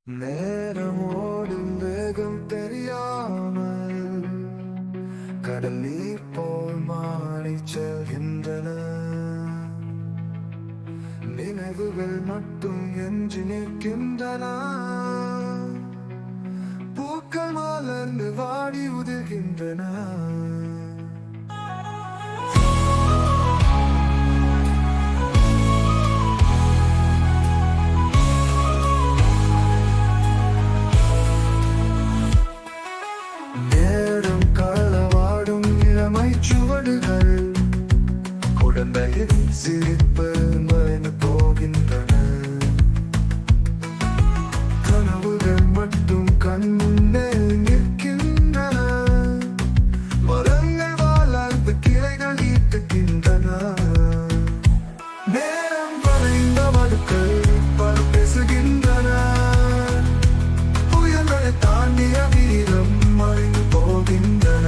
நேரம் ஓடும் வேகம் தெரியாமல் கடல் நீர் போல் மாறி செல்கின்றன. நினைவுகள் மட்டும் எஞ்சி நிற்கின்றன. பூக்கள் மலர்ந்து வாடி உதிர்கின்றன. சுவடுகள் குழந்தையின் சிரிப்பு மறைந்து போகின்றன. கனவுகள் மட்டும் கண்ணே நிற்கின்றன. மரங்கள் வளர்ந்து கிளைகள் ஈட்டுகின்றன. நேரம் வரைந்த மடுக்கள் பல பேசுகின்றன. புயல்களை தாண்டிய வீரம் மறைந்து போகின்றன.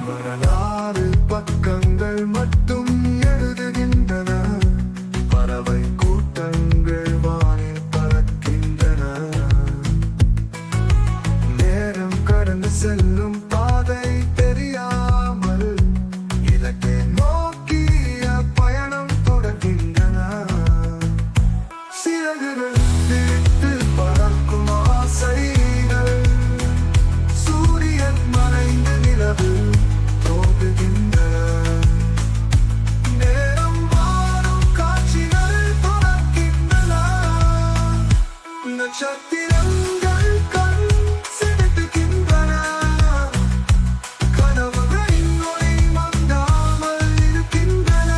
வரலாறு பக்கங்கள் மட்டும் எழுதுகின்றன. பறவை கூட்டங்கள் வானில் பறக்கின்றன. நேரம் கடந்து செல்லும் பாதை தெரியாமல் இலக்கை நோக்கிய பயணம் தொடர்கின்றன. சிறகுகள் விரித்து பறக்கும் ஆசைகள். சூரியன் மறைந்து நிலவு நட்சத்திரங்கள் கண் சிமிட்டுகின்றன. கனவுகளின் ஒளி மங்காமல் இருக்கின்றன.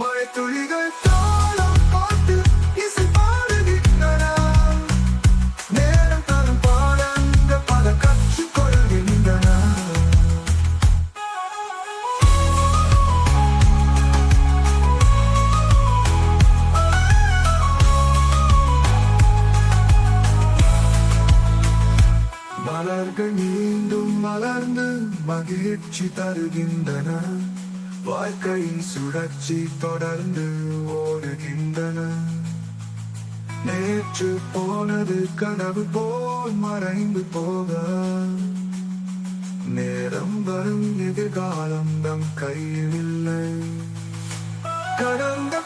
மழைத்துளிகள் தாளம் பார்த்து இசை பாடுகின்றன. நேரம் தரும் பாடங்கள் பல கற்றுக்கொள்கின்றன. மலர்கள் மீண்டும் மலர்ந்து மகிழ்ச்சி தருகின்றன. வாழ்க்கையின் சுழற்சி தொடர்ந்து ஓடுகின்றன. நேற்று போனது கனவு போல் மறைந்து போக. நேரம் வரும் எதிர்காலம் நம் கையில் இல்லை. கடந்த